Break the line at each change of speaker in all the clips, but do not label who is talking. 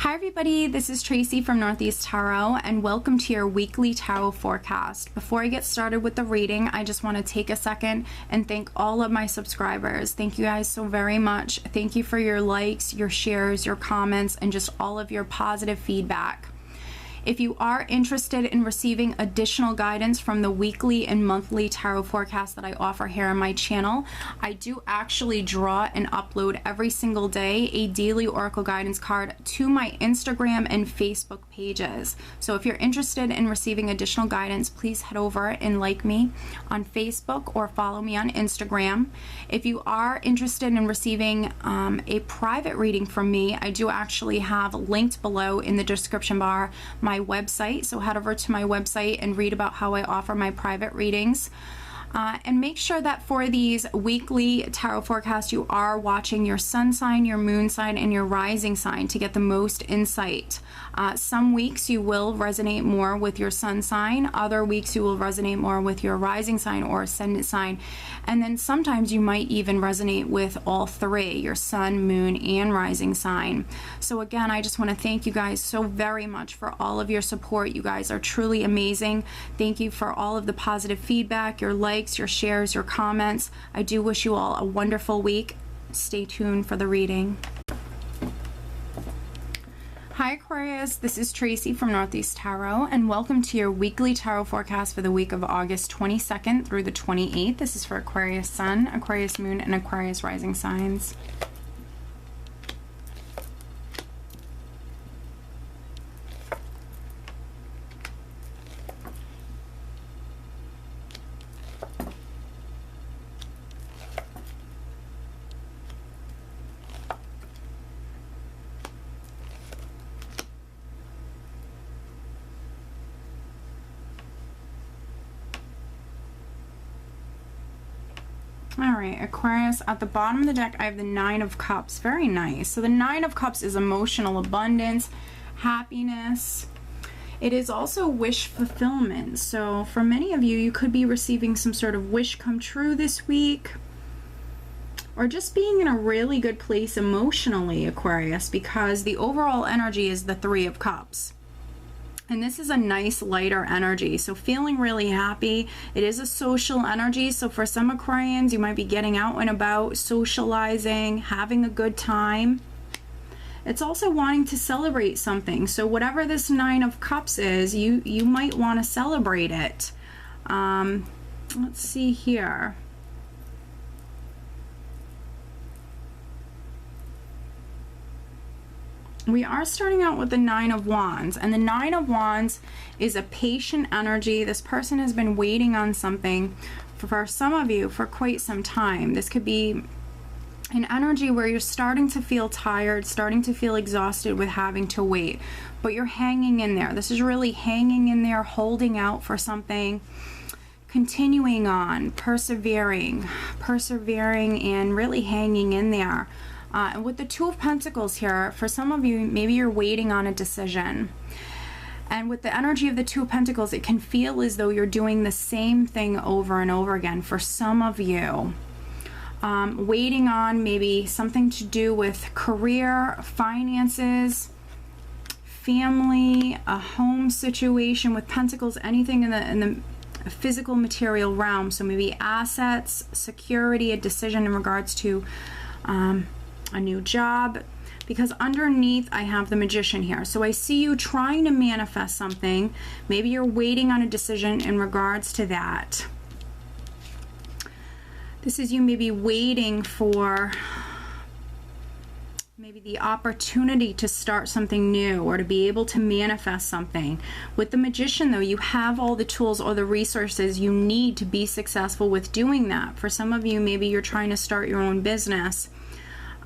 Hi everybody, this is Tracy from Northeast Tarot and welcome to your weekly tarot forecast. Before I get started with the reading, I just want to take a second and thank all of my subscribers. Thank you guys so very much. Thank you for your likes, your shares, your comments, and just all of your positive feedback. If you are interested in receiving additional guidance from the weekly and monthly tarot forecast that I offer here on my channel, I do actually draw and upload every single day a daily oracle guidance card to my Instagram and Facebook pages. So if you're interested in receiving additional guidance, please head over and like me on Facebook or follow me on Instagram. If you are interested in receiving a private reading from me, I do actually have linked below in the description bar my website, so head over to my website and read about how I offer my private readings. And make sure that for these weekly tarot forecasts you are watching your sun sign, your moon sign, and your rising sign to get the most insight. Some weeks you will resonate more with your sun sign, other weeks you will resonate more with your rising sign or ascendant sign, and then sometimes you might even resonate with all three, your sun, moon, and rising sign. So again, I just want to thank you guys so very much for all of your support. You guys are truly amazing. Thank you for all of the positive feedback, your likes, your shares, your comments. I do wish you all a wonderful week. Stay tuned for the reading. Hi Aquarius, this is Tracy from Northeast Tarot and welcome to your weekly tarot forecast for the week of August 22nd through the 28th. This is for Aquarius Sun, Aquarius Moon, and Aquarius Rising signs. Alright, Aquarius, at the bottom of the deck I have the Nine of Cups. Very nice. So the Nine of Cups is emotional abundance, happiness. It is also wish fulfillment. So for many of you, you could be receiving some sort of wish come true this week, or just being in a really good place emotionally, Aquarius, because the overall energy is the Three of Cups. And this is a nice lighter energy, so feeling really happy. It is a social energy, so for some Aquarians you might be getting out and about, socializing, having a good time. It's also wanting to celebrate something, so whatever this Nine of Cups is, you might want to celebrate it. Let's see here. We are starting out with the Nine of Wands, and the Nine of Wands is a patient energy. This person has been waiting on something for some of you for quite some time. This could be an energy where you're starting to feel tired, starting to feel exhausted with having to wait, but you're hanging in there. This is really hanging in there, holding out for something, continuing on, persevering, and really hanging in there. And with the Two of Pentacles here, for some of you, maybe you're waiting on a decision. And with the energy of the Two of Pentacles, it can feel as though you're doing the same thing over and over again for some of you. Waiting on maybe something to do with career, finances, family, a home situation. With Pentacles, anything in the physical material realm. So maybe assets, security, a decision in regards to a new job, because underneath I have the Magician here. So I see you trying to manifest something. Maybe you're waiting on a decision in regards to that. This is you maybe waiting for maybe the opportunity to start something new or to be able to manifest something. With the Magician though, you have all the tools or the resources you need to be successful with doing that. For some of you, maybe you're trying to start your own business.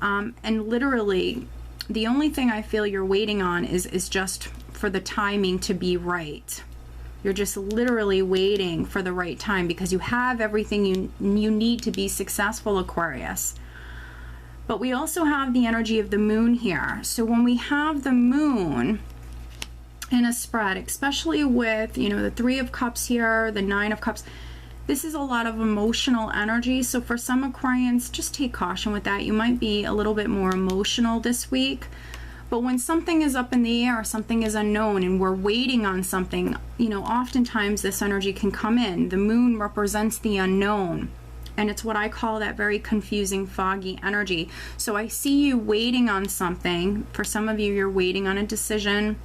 And literally, the only thing I feel you're waiting on is just for the timing to be right. You're just literally waiting for the right time because you have everything you need to be successful, Aquarius. But we also have the energy of the moon here. So when we have the moon in a spread, especially with, you know, the Three of Cups here, the Nine of Cups, This is a lot of emotional energy, so for some Aquarians, just take caution with that. You might be a little bit more emotional this week. But when something is up in the air, something is unknown, and we're waiting on something, you know, oftentimes this energy can come in. The moon represents the unknown, and it's what I call that very confusing, foggy energy. So I see you waiting on something. For some of you, you're waiting on a decision,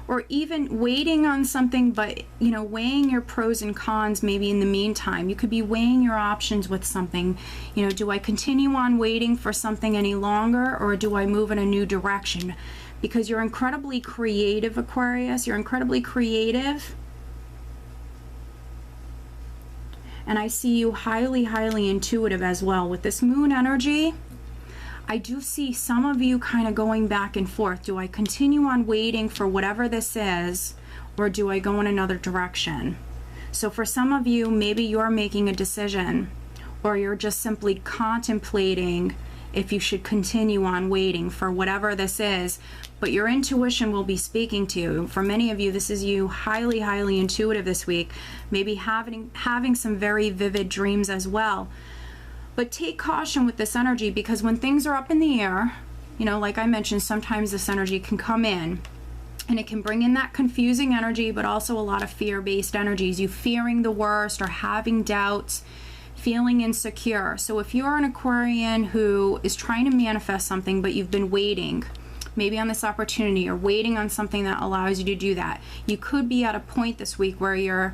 or even waiting on something, but, you know, weighing your pros and cons maybe in the meantime. You could be weighing your options with something. You know, do I continue on waiting for something any longer, or do I move in a new direction? Because you're incredibly creative, Aquarius. You're incredibly creative. And I see you highly, highly intuitive as well. With this moon energy, I do see some of you kind of going back and forth. Do I continue on waiting for whatever this is, or do I go in another direction? So for some of you, maybe you're making a decision, or you're just simply contemplating if you should continue on waiting for whatever this is, but your intuition will be speaking to you. For many of you, this is you highly, highly intuitive this week, maybe having some very vivid dreams as well. But take caution with this energy, because when things are up in the air, you know, like I mentioned, sometimes this energy can come in and it can bring in that confusing energy, but also a lot of fear-based energies. You fearing the worst or having doubts, feeling insecure. So if you're an Aquarian who is trying to manifest something, but you've been waiting, maybe on this opportunity, or waiting on something that allows you to do that, you could be at a point this week where you're,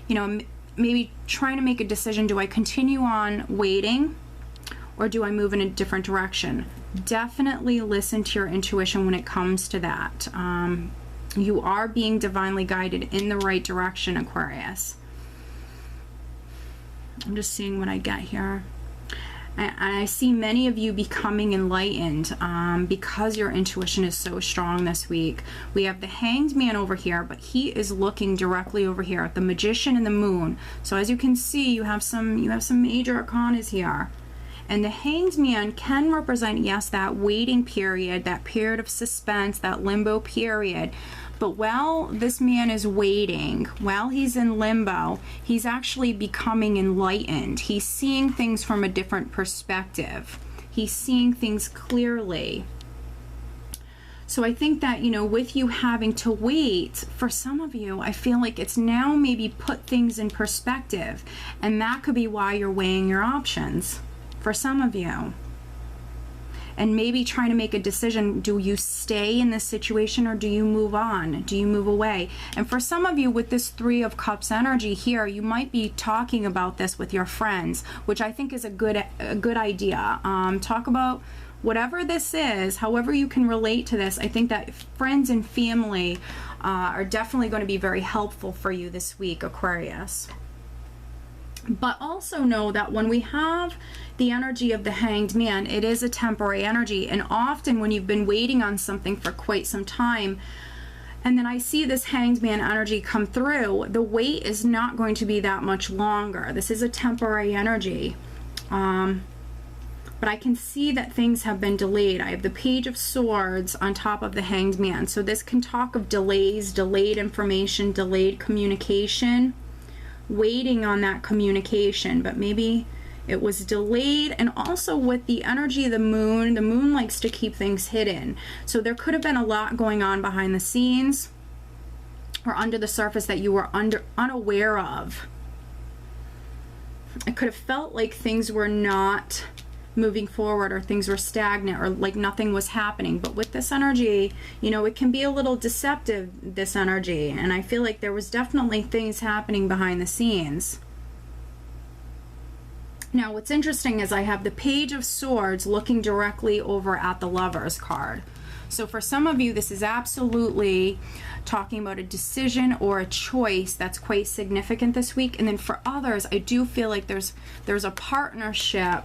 you know, maybe trying to make a decision. Do I continue on waiting, or do I move in a different direction? Definitely listen to your intuition when it comes to that. You are being divinely guided in the right direction, Aquarius. I'm just seeing what I get here. And I see many of you becoming enlightened because your intuition is so strong this week. We have the Hanged Man over here, but he is looking directly over here at the Magician and the Moon. So as you can see, you have some major arcanas here. And the Hanged Man can represent, yes, that waiting period, that period of suspense, that limbo period. But while this man is waiting, while he's in limbo, he's actually becoming enlightened. He's seeing things from a different perspective. He's seeing things clearly. So I think that, you know, with you having to wait, for some of you, I feel like it's now maybe put things in perspective. And that could be why you're weighing your options for some of you. And maybe trying to make a decision, do you stay in this situation, or do you move on? Do you move away? And for some of you, with this Three of Cups energy here, you might be talking about this with your friends, which I think is a good idea. Talk about whatever this is, however you can relate to this. I think that friends and family are definitely going to be very helpful for you this week, Aquarius. But also know that when we have the energy of the Hanged Man, it is a temporary energy. And often when you've been waiting on something for quite some time, and then I see this Hanged Man energy come through, the wait is not going to be that much longer. This is a temporary energy. But I can see that things have been delayed. I have the Page of Swords on top of the Hanged Man. So this can talk of delays, delayed information, delayed communication, waiting on that communication, but maybe it was delayed. And also with the energy of the moon likes to keep things hidden. So there could have been a lot going on behind the scenes or under the surface that you were unaware of. It could have felt like things were not moving forward, or things were stagnant, or like nothing was happening. But with this energy, you know, it can be a little deceptive, this energy, and I feel like there was definitely things happening behind the scenes. Now what's interesting is I have the Page of Swords looking directly over at the Lovers card. So for some of you, this is absolutely talking about a decision or a choice that's quite significant this week. And then for others, I do feel like there's a partnership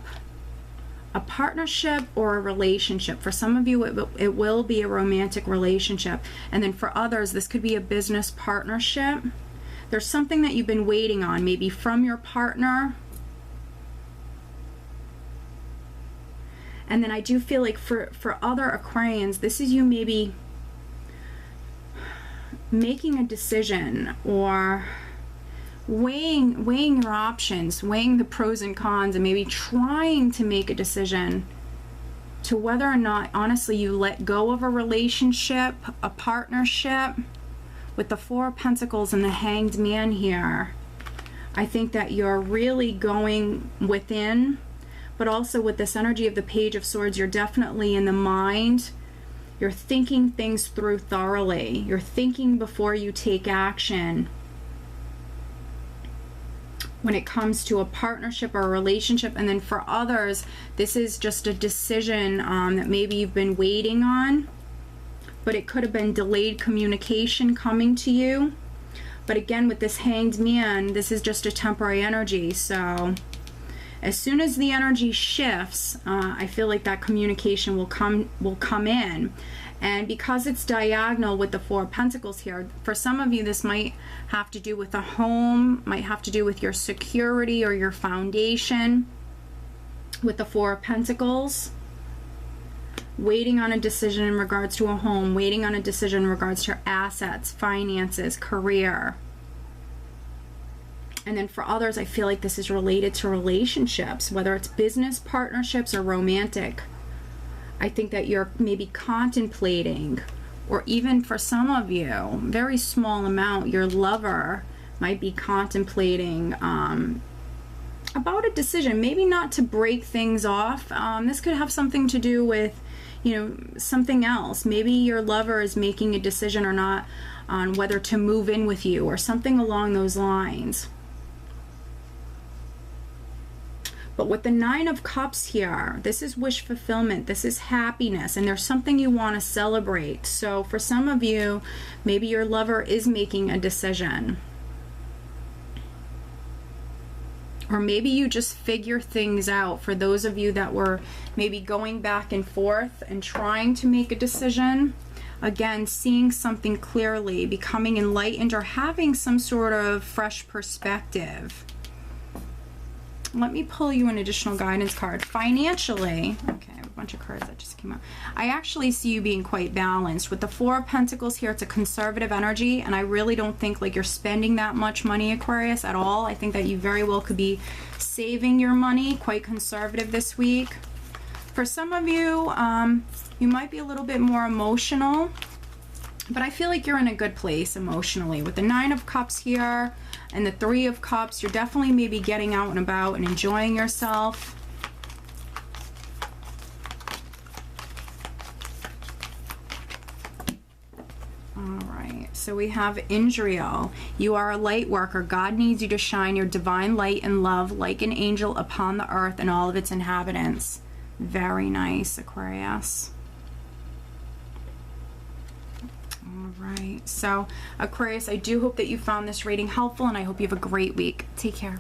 or a relationship. For some of you, it will be a romantic relationship. And then for others, this could be a business partnership. There's something that you've been waiting on, maybe from your partner. And then I do feel like for other Aquarians, this is you maybe making a decision, or weighing your options, weighing the pros and cons, and maybe trying to make a decision to whether or not, honestly, you let go of a relationship, a partnership. With the Four of Pentacles and the Hanged Man here, I think that you're really going within, but also with this energy of the Page of Swords, you're definitely in the mind. You're thinking things through thoroughly. You're thinking before you take action. When it comes to a partnership or a relationship, and then for others, this is just a decision that maybe you've been waiting on, but it could have been delayed communication coming to you. But again, with this Hanged Man, this is just a temporary energy. So as soon as the energy shifts, I feel like that communication will come in. And because it's diagonal with the Four of Pentacles here, for some of you, this might have to do with a home, might have to do with your security or your foundation. With the Four of Pentacles, waiting on a decision in regards to a home, waiting on a decision in regards to your assets, finances, career. And then for others, I feel like this is related to relationships, whether it's business partnerships or romantic. I think that you're maybe contemplating, or even for some of you, very small amount, your lover might be contemplating about a decision, maybe not to break things off. This could have something to do with, you know, something else. Maybe your lover is making a decision or not on whether to move in with you or something along those lines. But with the Nine of Cups here, this is wish fulfillment, this is happiness, and there's something you want to celebrate. So for some of you, maybe your lover is making a decision. Or maybe you just figure things out. For those of you that were maybe going back and forth and trying to make a decision, again, seeing something clearly, becoming enlightened, or having some sort of fresh perspective. Let me pull you an additional guidance card. Financially, okay, I have a bunch of cards that just came out. I actually see you being quite balanced. With the Four of Pentacles here, it's a conservative energy, and I really don't think like you're spending that much money, Aquarius, at all. I think that you very well could be saving your money, quite conservative this week. For some of you, you might be a little bit more emotional, but I feel like you're in a good place emotionally. With the Nine of Cups here and the Three of Cups, you're definitely maybe getting out and about and enjoying yourself. All right, so we have Indriel. You are a light worker. God needs you to shine your divine light and love like an angel upon the earth and all of its inhabitants. Very nice, Aquarius. Right, so Aquarius, I do hope that you found this reading helpful, and I hope you have a great week. Take care.